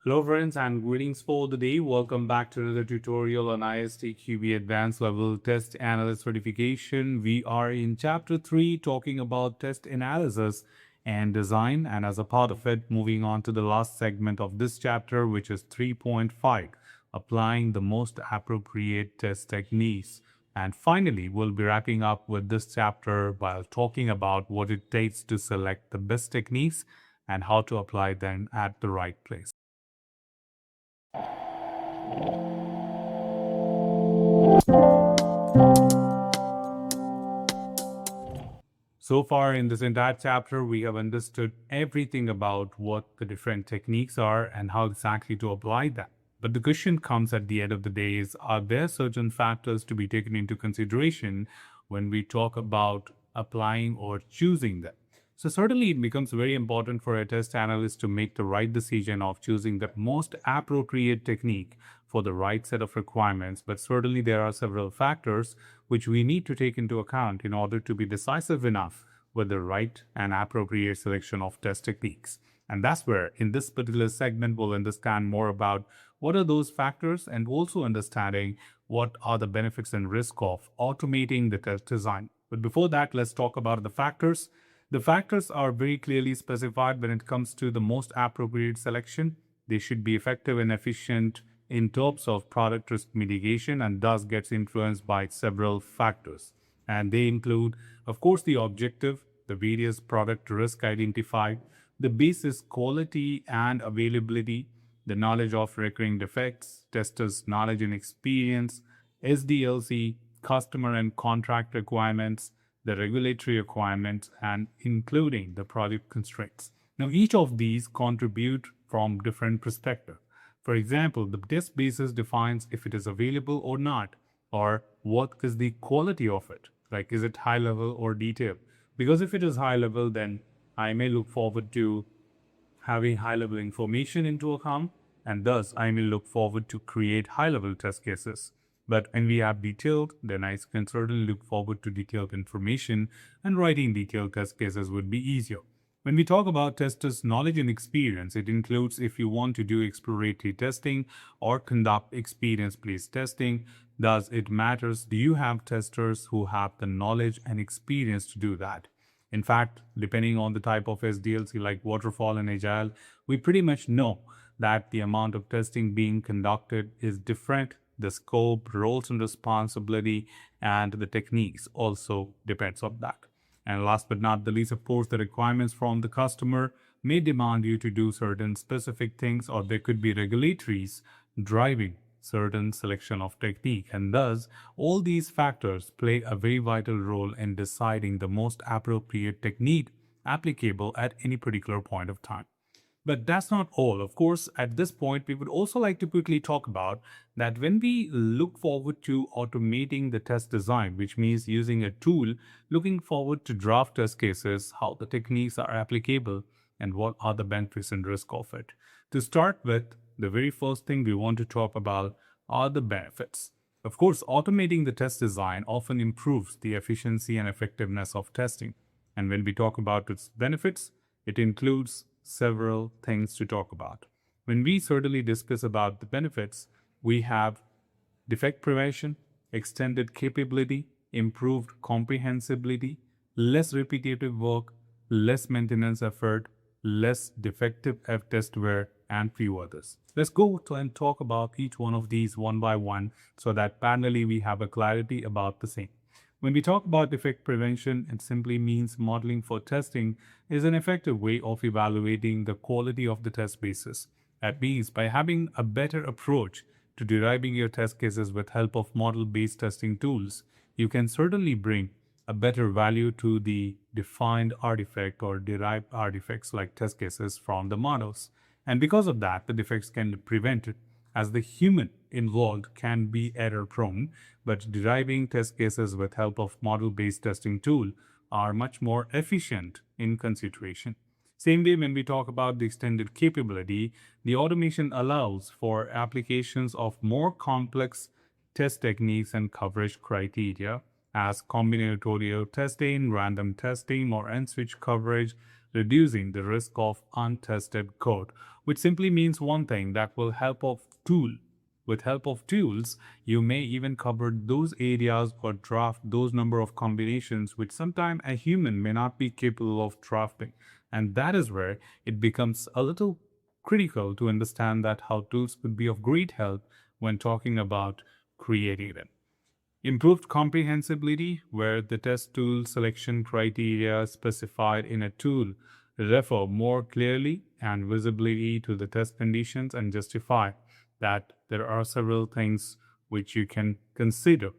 Hello friends and greetings for the day. Welcome back to another tutorial on ISTQB Advanced Level Test Analyst Certification. We are in Chapter 3 talking about test analysis and design, and as a part of it, moving on to the last segment of this chapter, which is 3.5, applying the most appropriate test techniques. And finally, we'll be wrapping up with this chapter while talking about what it takes to select the best techniques and how to apply them at the right place. So far in this entire chapter, we have understood everything about what the different techniques are and how exactly to apply them. But the question comes at the end of the day is, are there certain factors to be taken into consideration when we talk about applying or choosing them? So certainly it becomes very important for a test analyst to make the right decision of choosing the most appropriate technique for the right set of requirements. But certainly there are several factors which we need to take into account in order to be decisive enough with the right and appropriate selection of test techniques. And that's where in this particular segment we'll understand more about what are those factors and also understanding what are the benefits and risk of automating the test design. But before that, let's talk about the factors. The factors are very clearly specified when it comes to the most appropriate selection. They should be effective and efficient in terms of product risk mitigation and thus gets influenced by several factors. And they include, of course, the objective, the various product risk identified, the basis quality and availability, the knowledge of recurring defects, testers' knowledge and experience, SDLC, customer and contract requirements, the regulatory requirements, and including the project constraints. Now, each of these contribute from different perspectives. For example, the test basis defines if it is available or not, or what is the quality of it, like is it high level or detailed? Because if it is high level, then I may look forward to having high level information into account, and thus I may look forward to create high level test cases. But when we have detailed, then I can certainly look forward to detailed information, and writing detailed test cases would be easier. When we talk about testers' knowledge and experience, it includes if you want to do exploratory testing or conduct experience-based testing. Thus, it matters, do you have testers who have the knowledge and experience to do that? In fact, depending on the type of SDLC like waterfall and agile, we pretty much know that the amount of testing being conducted is different. The scope, roles and responsibility, and the techniques also depends on that. And last but not the least, of course, the requirements from the customer may demand you to do certain specific things, or there could be regulatories driving certain selection of technique. And thus, all these factors play a very vital role in deciding the most appropriate technique applicable at any particular point of time. But that's not all. Of course, at this point, we would also like to quickly talk about that when we look forward to automating the test design, which means using a tool, looking forward to draft test cases, how the techniques are applicable, and what are the benefits and risk of it. To start with, the very first thing we want to talk about are the benefits. Of course, automating the test design often improves the efficiency and effectiveness of testing. And when we talk about its benefits, it includes several things to talk about. When we certainly discuss about the benefits, we have defect prevention, extended capability, improved comprehensibility, less repetitive work, less maintenance effort, less defective test wear, and few others. Let's go and talk about each one of these one by one so that parallelly we have a clarity about the same. When we talk about defect prevention, it simply means modeling for testing is an effective way of evaluating the quality of the test basis. That means by having a better approach to deriving your test cases with help of model-based testing tools, you can certainly bring a better value to the defined artifact or derived artifacts like test cases from the models. And because of that, the defects can be prevented, as the human involved can be error prone, but deriving test cases with help of model-based testing tool are much more efficient in consideration. Same way when we talk about the extended capability, the automation allows for applications of more complex test techniques and coverage criteria as combinatorial testing, random testing, or end-switch coverage, reducing the risk of untested code, which simply means one thing, that will help of tool. With help of tools, you may even cover those areas or draft those number of combinations which sometimes a human may not be capable of drafting. And that is where it becomes a little critical to understand that how tools could be of great help when talking about creating them. Improved comprehensibility, where the test tool selection criteria specified in a tool refer more clearly and visibility to the test conditions and justify that there are several things which you can consider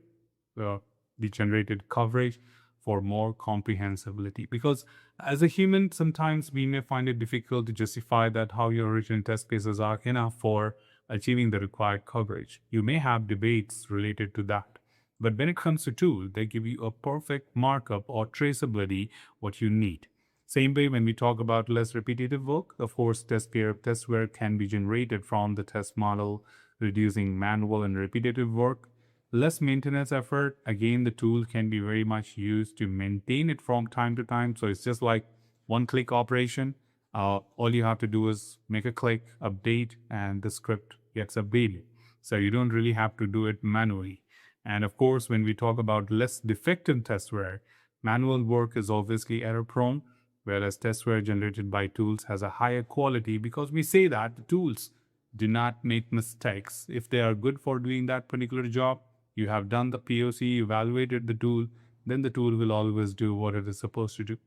the generated coverage for more comprehensibility. Because as a human, sometimes we may find it difficult to justify that how your original test cases are enough for achieving the required coverage. You may have debates related to that. But when it comes to tool, they give you a perfect markup or traceability what you need. Same way when we talk about less repetitive work, of course, testware can be generated from the test model, reducing manual and repetitive work. Less maintenance effort, again, the tool can be very much used to maintain it from time to time. So it's just like one-click operation. All you have to do is make a click, update, and the script gets updated. So you don't really have to do it manually. And of course, when we talk about less defective testware, manual work is obviously error-prone, whereas testware generated by tools has a higher quality because we say that the tools do not make mistakes. If they are good for doing that particular job, you have done the POC, evaluated the tool, then the tool will always do what it is supposed to do.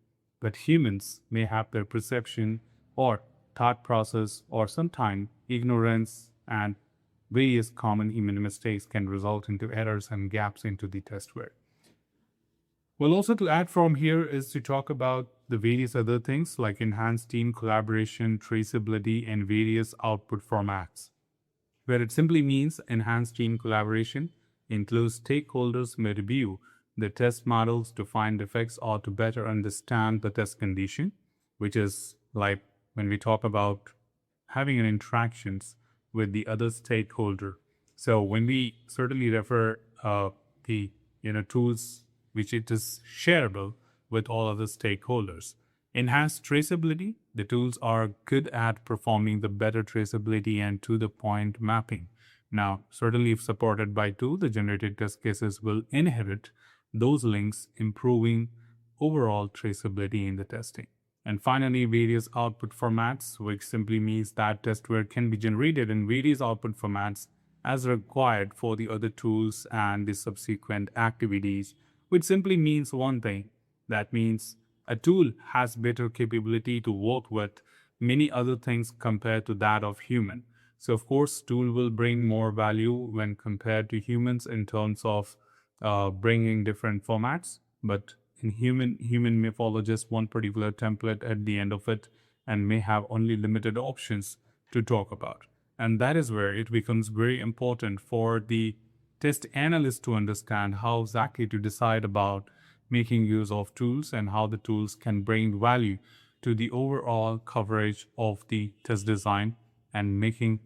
But humans may have their perception or thought process or sometimes ignorance, and various common human mistakes can result into errors and gaps into the testware. Well, also to add from here is to talk about the various other things like enhanced team collaboration, traceability, and various output formats, where it simply means enhanced team collaboration includes stakeholders may review the test models to find defects or to better understand the test condition, which is like when we talk about having an interactions with the other stakeholder. So when we certainly refer the tools which it is shareable with all other stakeholders. Enhanced traceability, the tools are good at performing the better traceability and to the point mapping. Now, certainly if supported by tool, the generated test cases will inherit those links, improving overall traceability in the testing. And finally, various output formats, which simply means that testware can be generated in various output formats as required for the other tools and the subsequent activities, which simply means one thing. That means a tool has better capability to work with many other things compared to that of human. So of course, tool will bring more value when compared to humans in terms of bringing different formats, but in human may follow just one particular template at the end of it and may have only limited options to talk about. And that is where it becomes very important for the test analyst to understand how exactly to decide about making use of tools and how the tools can bring value to the overall coverage of the test design and making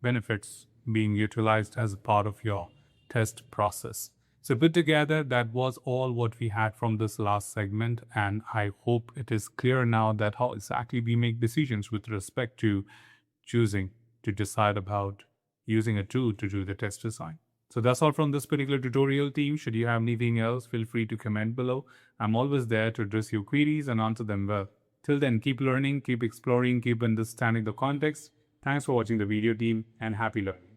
benefits being utilized as a part of your test process. So put together, that was all what we had from this last segment, and I hope it is clear now that how exactly we make decisions with respect to choosing to decide about using a tool to do the test design. So that's all from this particular tutorial, team. Should you have anything else, feel free to comment below. I'm always there to address your queries and answer them well. Till then, keep learning, keep exploring, keep understanding the context. Thanks for watching the video, team, and happy learning.